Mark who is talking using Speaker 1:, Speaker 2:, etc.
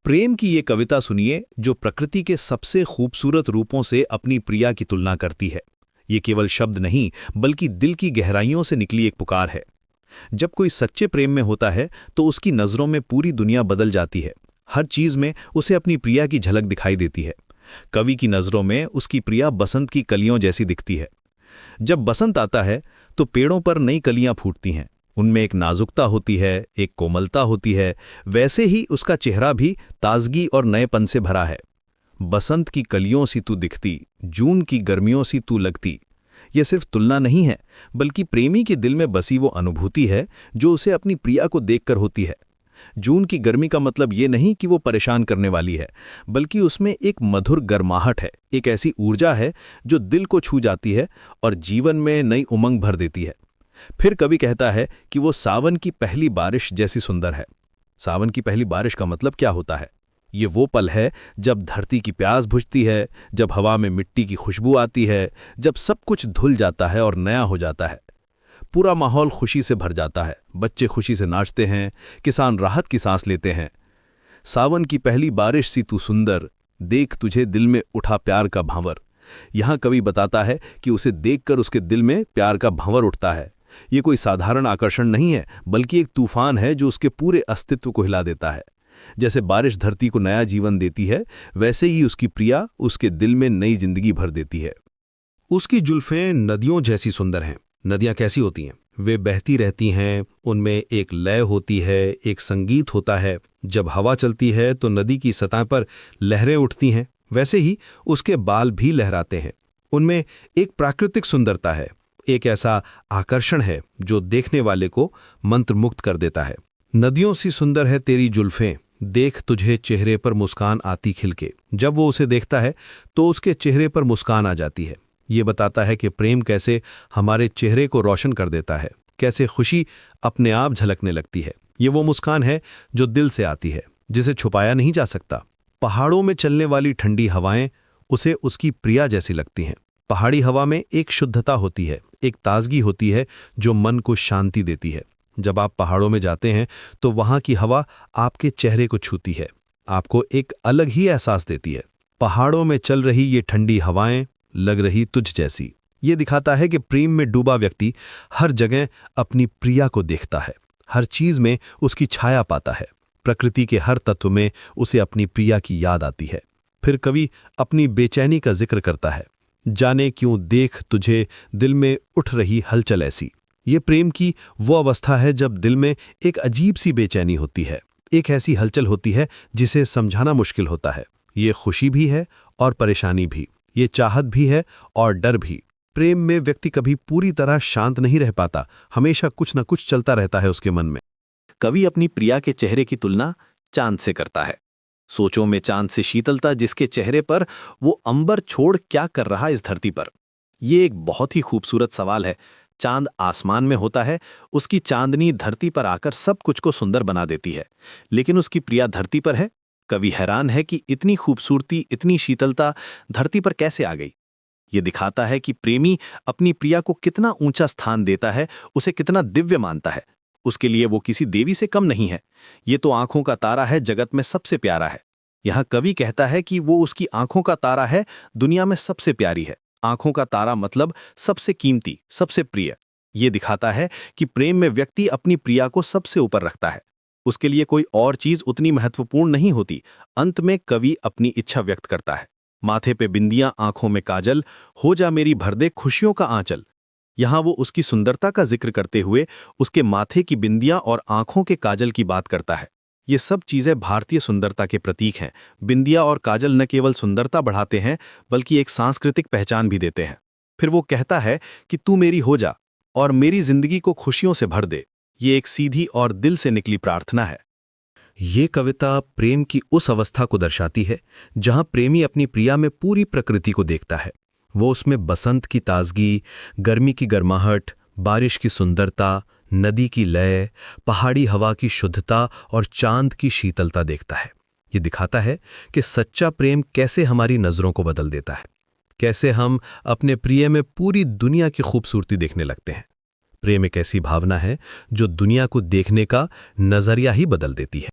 Speaker 1: प्रेम की ये कविता सुनिए जो प्रकृति के सबसे खूबसूरत रूपों से अपनी प्रिया की तुलना करती है। ये केवल शब्द नहीं बल्कि दिल की गहराइयों से निकली एक पुकार है। जब कोई सच्चे प्रेम में होता है तो उसकी नज़रों में पूरी दुनिया बदल जाती है। हर चीज़ में उसे अपनी प्रिया की झलक दिखाई देती है। कवि की नज़रों में उसकी प्रिया बसंत की कलियों जैसी दिखती है। जब बसंत आता है तो पेड़ों पर नई कलियां फूटती हैं। उनमें एक नाजुकता होती है, एक कोमलता होती है। वैसे ही उसका चेहरा भी ताजगी और नएपन से भरा है। बसंत की कलियों सी तू दिखती, जून की गर्मियों सी तू लगती। यह सिर्फ तुलना नहीं है बल्कि प्रेमी के दिल में बसी वो अनुभूति है जो उसे अपनी प्रिया को देखकर होती है। जून की गर्मी का मतलब ये नहीं कि वो परेशान करने वाली है, बल्कि उसमें एक मधुर गर्माहट है, एक ऐसी ऊर्जा है जो दिल को छू जाती है और जीवन में नई उमंग भर देती है। फिर कवि कहता है कि वो सावन की पहली बारिश जैसी सुंदर है। सावन की पहली बारिश का मतलब क्या होता है? ये वो पल है जब धरती की प्यास बुझती है, जब हवा में मिट्टी की खुशबू आती है, जब सब कुछ धुल जाता है और नया हो जाता है। पूरा माहौल खुशी से भर जाता है, बच्चे खुशी से नाचते हैं, किसान राहत की सांस लेते हैं। सावन की पहली बारिश सी तू सुंदर, देख तुझे दिल में उठा प्यार का भंवर। यहाँ कवि बताता है कि उसे देखकर उसके दिल में प्यार का भंवर उठता है। ये कोई साधारण आकर्षण नहीं है बल्कि एक तूफान है जो उसके पूरे अस्तित्व को हिला देता है। जैसे बारिश धरती को नया जीवन देती है, वैसे ही उसकी प्रिया उसके दिल में नई जिंदगी भर देती है।
Speaker 2: उसकी जुल्फें नदियों जैसी सुंदर हैं। नदियां कैसी होती हैं? वे बहती रहती हैं, उनमें एक लय होती है, एक संगीत होता है। जब हवा चलती है तो नदी की सतह पर लहरें उठती हैं। वैसे ही उसके बाल भी लहराते हैं। उनमें एक प्राकृतिक सुंदरता है, एक ऐसा आकर्षण है जो देखने वाले को मंत्रमुग्ध कर देता है। नदियों सी सुंदर है तेरी जुल्फें, देख तुझे चेहरे पर मुस्कान आती खिलके। जब वो उसे देखता है तो उसके चेहरे पर मुस्कान आ जाती है। ये बताता है कि प्रेम कैसे हमारे चेहरे को रोशन कर देता है, कैसे खुशी अपने आप झलकने लगती है। ये वो मुस्कान है जो दिल से आती है, जिसे छुपाया नहीं जा सकता। पहाड़ों में चलने वाली ठंडी हवाएं उसे उसकी प्रिया जैसी लगती हैं। पहाड़ी हवा में एक शुद्धता होती है, एक ताजगी होती है जो मन को शांति देती है। जब आप पहाड़ों में जाते हैं तो वहां की हवा आपके चेहरे को छूती है, आपको एक अलग ही एहसास देती है। पहाड़ों में चल रही ये ठंडी हवाएं लग रही तुझ जैसी। ये दिखाता है कि प्रेम में डूबा व्यक्ति हर जगह अपनी प्रिया को देखता है, हर चीज में उसकी छाया पाता है। प्रकृति के हर तत्व में उसे अपनी प्रिया की याद आती है। फिर कवि अपनी बेचैनी का जिक्र करता है। जाने क्यों देख तुझे दिल में उठ रही हलचल ऐसी। ये प्रेम की वो अवस्था है जब दिल में एक अजीब सी बेचैनी होती है, एक ऐसी हलचल होती है जिसे समझाना मुश्किल होता है। ये खुशी भी है और परेशानी भी, ये चाहत भी है और डर भी। प्रेम में व्यक्ति कभी पूरी तरह शांत नहीं रह पाता, हमेशा कुछ न कुछ चलता रहता है उसके मन में।
Speaker 1: कवि अपनी प्रिया के चेहरे की तुलना चांद से करता है। सोचों में चांद से शीतलता जिसके चेहरे पर, वो अंबर छोड़ क्या कर रहा इस धरती पर। ये एक बहुत ही खूबसूरत सवाल है। चांद आसमान में होता है, उसकी चांदनी धरती पर आकर सब कुछ को सुंदर बना देती है, लेकिन उसकी प्रिया धरती पर है। कवि हैरान है कि इतनी खूबसूरती, इतनी शीतलता धरती पर कैसे आ गई। ये दिखाता है कि प्रेमी अपनी प्रिया को कितना ऊंचा स्थान देता है, उसे कितना दिव्य मानता है। उसके लिए वो किसी देवी से कम नहीं है। ये तो आंखों का तारा है, जगत में सबसे प्यारा है। यहाँ कवि कहता है कि वो उसकी आंखों का तारा है, दुनिया में सबसे प्यारी है। आंखों का तारा मतलब सबसे कीमती, सबसे प्रिय। ये दिखाता है कि प्रेम में व्यक्ति अपनी प्रिया को सबसे ऊपर रखता है। उसके लिए कोई और चीज उतनी महत्वपूर्ण नहीं होती। अंत में कवि अपनी इच्छा व्यक्त करता है। माथे पे बिंदियां, आंखों में काजल, हो जा मेरी भर दे खुशियों का आंचल। यहाँ वो उसकी सुंदरता का जिक्र करते हुए उसके माथे की बिंदियां और आंखों के काजल की बात करता है। ये सब चीजें भारतीय सुंदरता के प्रतीक हैं। बिंदिया और काजल न केवल सुंदरता बढ़ाते हैं बल्कि एक सांस्कृतिक पहचान भी देते हैं। फिर वो कहता है कि तू मेरी हो जा और मेरी जिंदगी को खुशियों से भर दे। ये एक सीधी और दिल से निकली प्रार्थना है।
Speaker 2: ये कविता प्रेम की उस अवस्था को दर्शाती है जहां प्रेमी अपनी प्रिया में पूरी प्रकृति को देखता है। वो उसमें बसंत की ताजगी, गर्मी की गर्माहट, बारिश की सुंदरता, नदी की लय, पहाड़ी हवा की शुद्धता और चांद की शीतलता देखता है। ये दिखाता है कि सच्चा प्रेम कैसे हमारी नज़रों को बदल देता है, कैसे हम अपने प्रिय में पूरी दुनिया की खूबसूरती देखने लगते हैं। प्रेम एक ऐसी भावना है जो दुनिया को देखने का नजरिया ही बदल देती है।